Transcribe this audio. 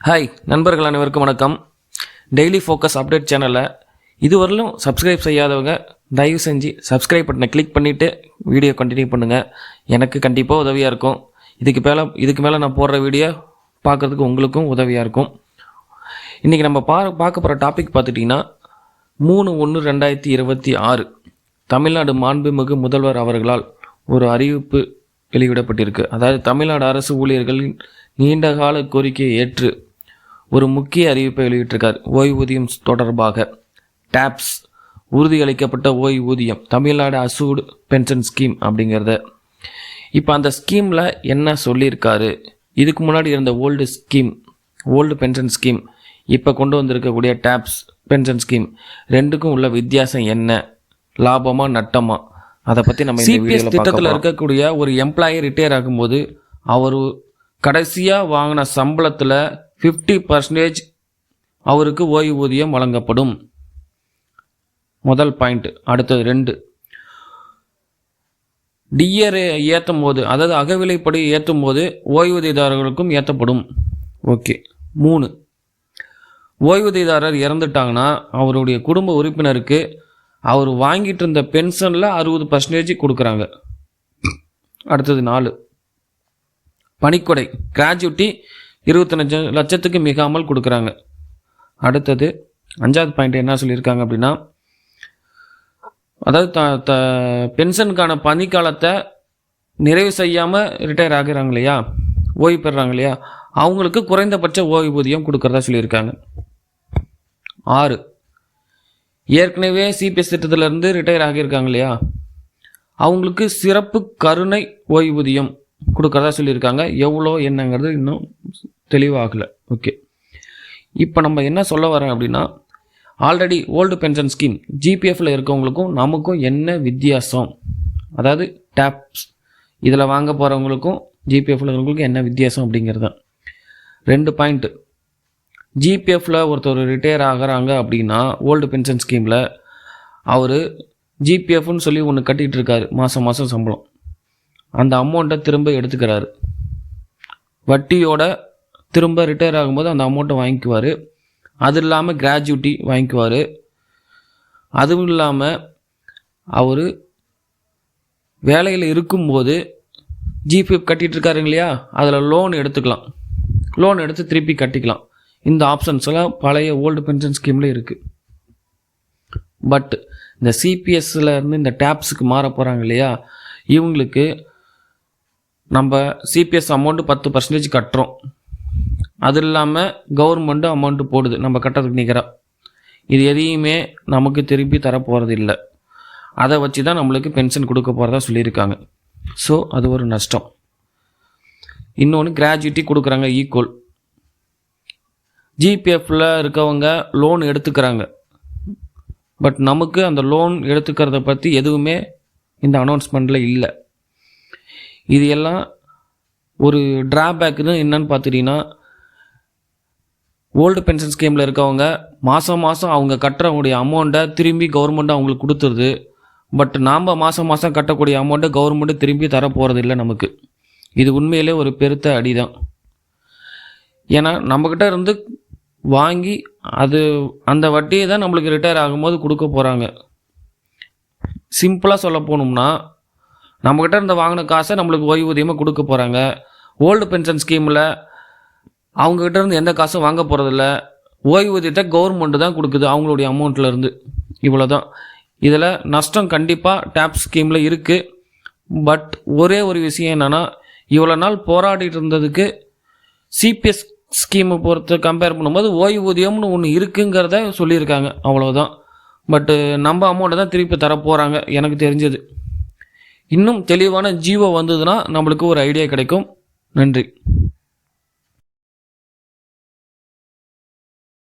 Hi நண்பர்கள் அனைவருக்கும் வணக்கம். டெய்லி ஃபோக்கஸ் அப்டேட் சேனலை இதுவரையிலும் சப்ஸ்கிரைப் செய்யாதவங்க தயவு செஞ்சு சப்ஸ்கிரைப் பட்டனை கிளிக் பண்ணிவிட்டு வீடியோ கண்டினியூ பண்ணுங்கள். எனக்கு கண்டிப்பாக உதவியாக இருக்கும். இதுக்கு மேலே நான் போடுற வீடியோ பார்க்குறதுக்கு உங்களுக்கும் உதவியாக இருக்கும். இன்றைக்கி நம்ம பார்க்க போகிற டாபிக் பார்த்துட்டிங்கன்னா 3/1/2026 தமிழ்நாடு மாண்புமிகு முதல்வர் அவர்களால் ஒரு அறிவிப்பு வெளியிடப்பட்டிருக்கு. அதாவது தமிழ்நாடு அரசு ஊழியர்களின் நீண்டகால கோரிக்கையை ஏற்று ஒரு முக்கிய அறிவிப்பை வெளியிட்டிருக்கார். ஓய்வூதியம் தொடர்பாக டாப்ஸ் உறுதியளிக்கப்பட்ட ஓய்வூதியம் தமிழ்நாடு அசூர்டு பென்ஷன் ஸ்கீம் அப்படிங்கிறத இப்போ அந்த ஸ்கீமில் என்ன சொல்லியிருக்காரு, இதுக்கு முன்னாடி இருந்த ஓல்டு பென்ஷன் ஸ்கீம் இப்போ கொண்டு வந்திருக்கக்கூடிய டாப்ஸ் பென்ஷன் ஸ்கீம் ரெண்டுக்கும் உள்ள வித்தியாசம் என்ன, லாபமா நட்டமா, அதை பற்றி நம்ம சிபிஎஸ் திட்டத்தில் இருக்கக்கூடிய ஒரு எம்ப்ளாயி ரிட்டையர் ஆகும்போது அவர் கடைசியாக வாங்கின சம்பளத்தில் 50% அவருக்கு ஓய்வூதியம் வழங்கப்படும். முதல் பாயிண்ட். அடுத்தது 2, டிஆர் ஏற்றும் போது, அதாவது அகவிலைப்படி ஏற்றும் போது ஓய்வூதியதாரர்களுக்கும் ஏற்றப்படும். ஓகே. 3, ஓய்வூதியதாரர் இறந்துட்டாங்கன்னா அவருடைய குடும்ப உறுப்பினருக்கு அவர் வாங்கிட்டு இருந்த பென்ஷனில் 60% கொடுக்குறாங்க. அடுத்தது 4, பணிக்கொடை கிராஜுவிட்டி 25 லட்சத்துக்கு மிகாமல் கொடுக்குறாங்க. அடுத்தது 5வது பாயிண்ட் என்ன சொல்லியிருக்காங்க அப்படின்னா, அதாவது பென்ஷனுக்கான பணிக்காலத்தை நிறைவு செய்யாமல் ரிட்டையர் ஆகுறாங்க இல்லையா, ஓய்வு பெறுறாங்க இல்லையா, அவங்களுக்கு குறைந்தபட்ச ஓய்வூதியம் கொடுக்குறதா சொல்லியிருக்காங்க. 6, ஏற்கனவே சிபிஎஸ் திட்டத்திலேருந்து ரிட்டையர் ஆகியிருக்காங்க இல்லையா, அவங்களுக்கு சிறப்பு கருணை ஓய்வூதியம் கொடுக்குறதா சொல்லியிருக்காங்க. எவ்வளோ என்னங்கிறது இன்னும் தெளிவாகலை. ஓகே. இப்போ நம்ம என்ன சொல்ல வரோம் அப்படின்னா, ஆல்ரெடி ஓல்டு பென்ஷன் ஸ்கீம் ஜிபிஎஃப்பில் இருக்கவங்களுக்கும் நமக்கும் என்ன வித்தியாசம், அதாவது டாப்ஸ் இதில் வாங்க போகிறவங்களுக்கும் ஜிபிஎஃப்பில் இருக்கிறவங்களுக்கும் என்ன வித்தியாசம் அப்படிங்கிறது தான். 2 பாயிண்ட்டு. ஜிபிஎஃப்பில் ஒருத்தர் ரிட்டையர் ஆகிறாங்க அப்படின்னா ஓல்டு பென்ஷன் ஸ்கீமில் அவர் ஜிபிஎஃப்னு சொல்லி ஒன்று கட்டிகிட்டு இருக்காரு, மாதம் மாதம் சம்பளம். அந்த அமௌண்ட்டை திரும்ப எடுத்துக்கிறாரு, வட்டியோட திரும்ப ரிட்டையர் ஆகும்போது அந்த அமௌண்ட்டை வாங்கிக்குவார். அது இல்லாமல் கிராஜுவிட்டி வாங்கிக்குவார். அதுவும் இல்லாமல் அவர் வேலையில் இருக்கும்போது ஜிபிஎஃப் கட்டிகிட்டு இருக்காருங்க இல்லையா, அதில் லோன் எடுத்துக்கலாம், லோன் எடுத்து திருப்பி கட்டிக்கலாம். இந்த ஆப்ஷன்ஸ் எல்லாம் பழைய ஓல்டு பென்ஷன் ஸ்கீமில் இருக்குது. பட் இந்த சிபிஎஸ்ல இருந்து இந்த டாப்ஸுக்கு மாற போகிறாங்க இல்லையா, இவங்களுக்கு நம்ம சிபிஎஸ் அமௌண்ட்டு 10% கட்டுறோம். அது இல்லாமல் கவர்மெண்ட்டு அமௌண்ட்டு போடுது நம்ம கட்டுறதுக்கு நிற்கிறோம். இது எதையுமே நமக்கு திருப்பி தரப்போகிறது இல்லை. அதை வச்சு தான் நம்மளுக்கு பென்ஷன் கொடுக்க போகிறதா சொல்லியிருக்காங்க. ஸோ அது ஒரு நஷ்டம். இன்னொன்று, கிராஜுவிட்டி கொடுக்குறாங்க ஈக்குவல். ஜிபிஎஃப்பில் இருக்கவங்க லோன் எடுத்துக்கிறாங்க, பட் நமக்கு அந்த லோன் எடுத்துக்கிறத பற்றி எதுவுமே இந்த அனௌன்ஸ்மெண்ட்டில் இல்லை. இது எல்லாம் ஒரு ட்ராபேக்குன்னு என்னன்னு பார்த்துட்டிங்கன்னா, ஓல்டு பென்ஷன் ஸ்கீமில் இருக்கவங்க மாதம் மாதம் அவங்க கட்டுறவங்களுடைய அமௌண்ட்டை திரும்பி கவர்மெண்ட்டு அவங்களுக்கு கொடுத்துருது. பட் நாம் மாதம் மாதம் கட்டக்கூடிய அமௌண்ட்டை கவர்மெண்ட்டு திரும்பி தரப்போகிறது இல்லை நமக்கு. இது உண்மையிலே ஒரு பெருத்த அடி தான். ஏன்னா நம்மக்கிட்ட இருந்து வாங்கி அந்த வட்டியை தான் நம்மளுக்கு ரிட்டையர் ஆகும்போது கொடுக்க போகிறாங்க. சிம்பிளாக சொல்ல போனோம்னா, நம்மக்கிட்ட இருந்து வாங்கின காசை நம்மளுக்கு ஓய்வூதியமாக கொடுக்க போகிறாங்க. ஓல்டு பென்ஷன் ஸ்கீமில் அவங்கக்கிட்ட இருந்து எந்த காசும் வாங்க போகிறதில்ல, ஓய்வூதியத்தை கவர்மெண்ட்டு தான் கொடுக்குது அவங்களுடைய அமௌண்ட்லேருந்து. இவ்வளோ தான். இதில் நஷ்டம் கண்டிப்பாக டாப்ஸ் ஸ்கீமில் இருக்குது. பட் ஒரே ஒரு விஷயம் என்னென்னா, இவ்வளோ நாள் போராடிட்டு இருந்ததுக்கு சிபிஎஸ் ஸ்கீமை பொறுத்து கம்பேர் பண்ணும்போது ஓய்வூதியம்னு ஒன்று இருக்குங்கிறத சொல்லியிருக்காங்க, அவ்வளோதான். பட்டு நம்ம அமௌண்ட்டை தான் திருப்பி தர போகிறாங்க எனக்கு தெரிஞ்சது. இன்னும் தெளிவான ஜீவோ வந்ததுன்னா நம்மளுக்கு ஒரு ஐடியா கிடைக்கும். நன்றி.